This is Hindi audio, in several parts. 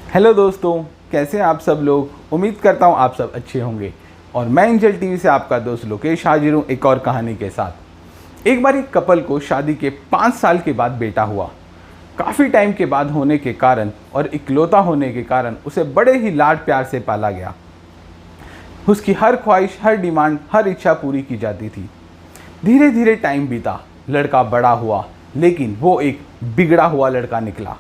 हेलो दोस्तों, कैसे हैं आप सब लोग। उम्मीद करता हूं आप सब अच्छे होंगे। और मैं एंजल टीवी से आपका दोस्त लोकेश हाजिर हूं एक और कहानी के साथ। एक बार एक कपल को शादी के 5 साल के बाद बेटा हुआ। काफ़ी टाइम के बाद होने के कारण और इकलौता होने के कारण उसे बड़े ही लाड प्यार से पाला गया। उसकी हर ख्वाहिश, हर डिमांड, हर इच्छा पूरी की जाती थी। धीरे धीरे टाइम बीता, लड़का बड़ा हुआ, लेकिन वो एक बिगड़ा हुआ लड़का निकला।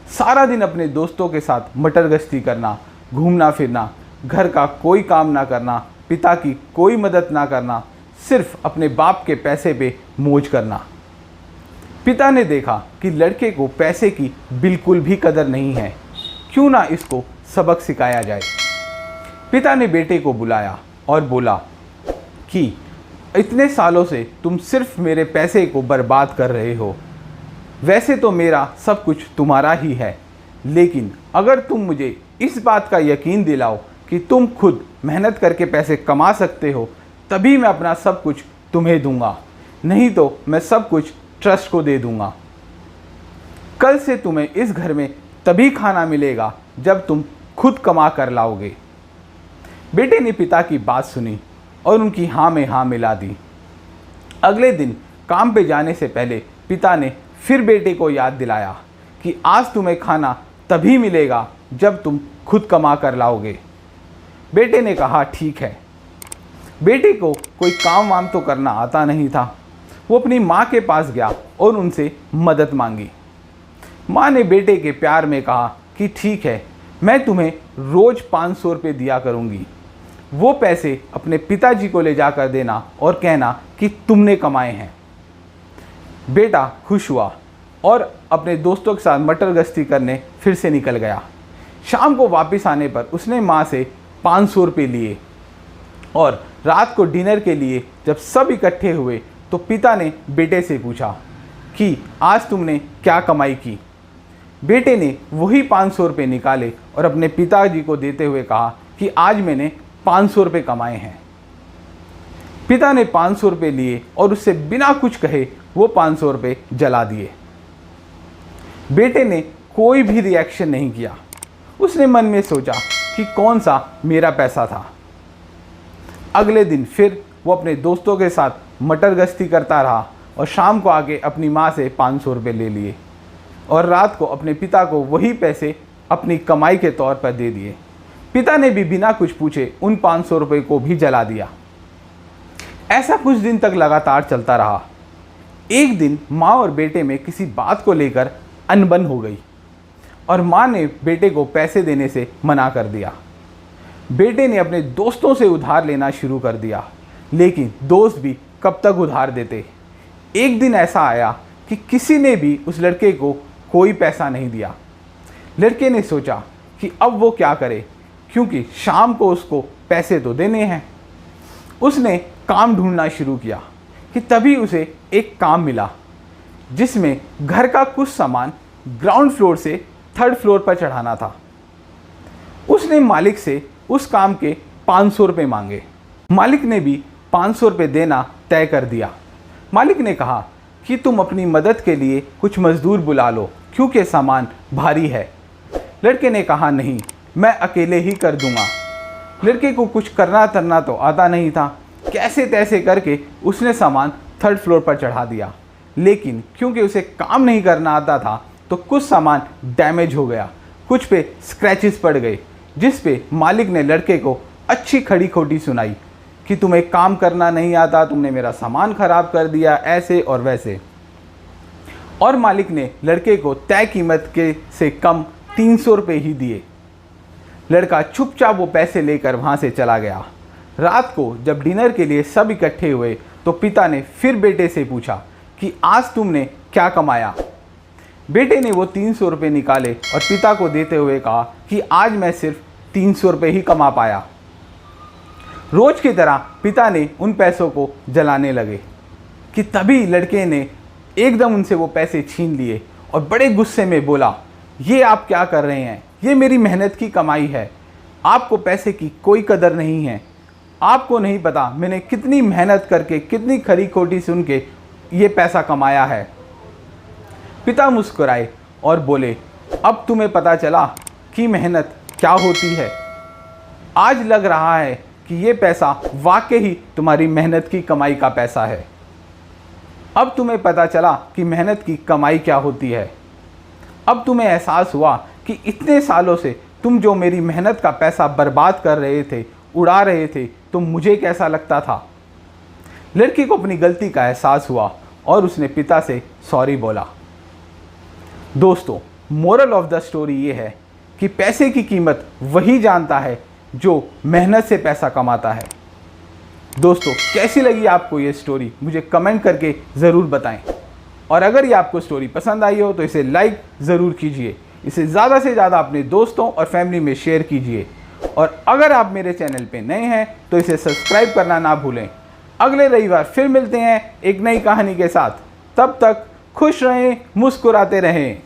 सारा दिन अपने दोस्तों के साथ मटर गश्ती करना, घूमना फिरना, घर का कोई काम ना करना, पिता की कोई मदद ना करना, सिर्फ अपने बाप के पैसे पे मौज करना। पिता ने देखा कि लड़के को पैसे की बिल्कुल भी कदर नहीं है, क्यों ना इसको सबक सिखाया जाए। पिता ने बेटे को बुलाया और बोला कि इतने सालों से तुम सिर्फ मेरे पैसे को बर्बाद कर रहे हो। वैसे तो मेरा सब कुछ तुम्हारा ही है, लेकिन अगर तुम मुझे इस बात का यकीन दिलाओ कि तुम खुद मेहनत करके पैसे कमा सकते हो, तभी मैं अपना सब कुछ तुम्हें दूंगा, नहीं तो मैं सब कुछ ट्रस्ट को दे दूंगा। कल से तुम्हें इस घर में तभी खाना मिलेगा जब तुम खुद कमा कर लाओगे। बेटे ने पिता की बात सुनी और उनकी हाँ में हाँ मिला दी। अगले दिन काम पे जाने से पहले पिता ने फिर बेटे को याद दिलाया कि आज तुम्हें खाना तभी मिलेगा जब तुम खुद कमा कर लाओगे। बेटे ने कहा ठीक है। बेटे को कोई काम वाम तो करना आता नहीं था। वो अपनी माँ के पास गया और उनसे मदद मांगी। माँ ने बेटे के प्यार में कहा कि ठीक है, मैं तुम्हें रोज़ 500 रुपये दिया करूँगी। वो पैसे अपने पिताजी को ले जाकर देना और कहना कि तुमने कमाए हैं। बेटा खुश हुआ और अपने दोस्तों के साथ मटर गश्ती करने फिर से निकल गया। शाम को वापस आने पर उसने माँ से 500 रुपये लिए और रात को डिनर के लिए जब सब इकट्ठे हुए तो पिता ने बेटे से पूछा कि आज तुमने क्या कमाई की। बेटे ने वही 500 रुपये निकाले और अपने पिताजी को देते हुए कहा कि आज मैंने 500 रुपये कमाए हैं। पिता ने 500 रुपये लिए और उससे बिना कुछ कहे वो 500 रुपये जला दिए। बेटे ने कोई भी रिएक्शन नहीं किया। उसने मन में सोचा कि कौन सा मेरा पैसा था। अगले दिन फिर वो अपने दोस्तों के साथ मटर गश्ती करता रहा और शाम को आके अपनी माँ से 500 रुपये ले लिए और रात को अपने पिता को वही पैसे अपनी कमाई के तौर पर दे दिए। पिता ने भी बिना कुछ पूछे उन 500 रुपये को भी जला दिया। ऐसा कुछ दिन तक लगातार चलता रहा। एक दिन माँ और बेटे में किसी बात को लेकर अनबन हो गई और माँ ने बेटे को पैसे देने से मना कर दिया। बेटे ने अपने दोस्तों से उधार लेना शुरू कर दिया, लेकिन दोस्त भी कब तक उधार देते। एक दिन ऐसा आया कि किसी ने भी उस लड़के को कोई पैसा नहीं दिया। लड़के ने सोचा कि अब वो क्या करे, क्योंकि शाम को उसको पैसे तो देने हैं। उसने काम ढूंढना शुरू किया कि तभी उसे एक काम मिला जिसमें घर का कुछ सामान ग्राउंड फ्लोर से 3rd फ्लोर पर चढ़ाना था। उसने मालिक से उस काम के 500 रुपये मांगे। मालिक ने भी 500 रुपये देना तय कर दिया। मालिक ने कहा कि तुम अपनी मदद के लिए कुछ मजदूर बुला लो, क्योंकि सामान भारी है। लड़के ने कहा नहीं, मैं अकेले ही कर दूंगा। लड़के को कुछ करना तरना तो आता नहीं था। कैसे तैसे करके उसने सामान 3rd फ्लोर पर चढ़ा दिया, लेकिन क्योंकि उसे काम नहीं करना आता था तो कुछ सामान डैमेज हो गया, कुछ पे स्क्रैचेस पड़ गए, जिस पे मालिक ने लड़के को अच्छी खड़ी खोटी सुनाई कि तुम्हें काम करना नहीं आता, तुमने मेरा सामान खराब कर दिया, ऐसे और वैसे। और मालिक ने लड़के को तय कीमत के से कम 300 रुपये ही दिए। लड़का चुपचाप वो पैसे लेकर वहाँ से चला गया। रात को जब डिनर के लिए सब इकट्ठे हुए तो पिता ने फिर बेटे से पूछा कि आज तुमने क्या कमाया। बेटे ने वो 300 रुपये निकाले और पिता को देते हुए कहा कि आज मैं सिर्फ 300 रुपये ही कमा पाया। रोज की तरह पिता ने उन पैसों को जलाने लगे कि तभी लड़के ने एकदम उनसे वो पैसे छीन लिए और बड़े गुस्से में बोला, ये आप क्या कर रहे हैं, ये मेरी मेहनत की कमाई है, आपको पैसे की कोई कदर नहीं है। आपको नहीं पता मैंने कितनी मेहनत करके, कितनी खरी खोटी सुन के ये पैसा कमाया है। पिता मुस्कुराए और बोले, अब तुम्हें पता चला कि मेहनत क्या होती है। आज लग रहा है कि ये पैसा वाकई ही तुम्हारी मेहनत की कमाई का पैसा है। अब तुम्हें पता चला कि मेहनत की कमाई क्या होती है। अब तुम्हें एहसास हुआ कि इतने सालों से तुम जो मेरी मेहनत का पैसा बर्बाद कर रहे थे, उड़ा रहे थे, तो मुझे कैसा लगता था। लड़की को अपनी गलती का एहसास हुआ और उसने पिता से सॉरी बोला। दोस्तों, मोरल ऑफ द स्टोरी ये है कि पैसे की कीमत वही जानता है जो मेहनत से पैसा कमाता है। दोस्तों, कैसी लगी आपको ये स्टोरी, मुझे कमेंट करके ज़रूर बताएं। और अगर ये आपको स्टोरी पसंद आई हो तो इसे लाइक ज़रूर कीजिए, इसे ज़्यादा से ज़्यादा अपने दोस्तों और फैमिली में शेयर कीजिए। और अगर आप मेरे चैनल पे नए हैं तो इसे सब्सक्राइब करना ना भूलें। अगले रविवार फिर मिलते हैं एक नई कहानी के साथ। तब तक खुश रहें, मुस्कुराते रहें।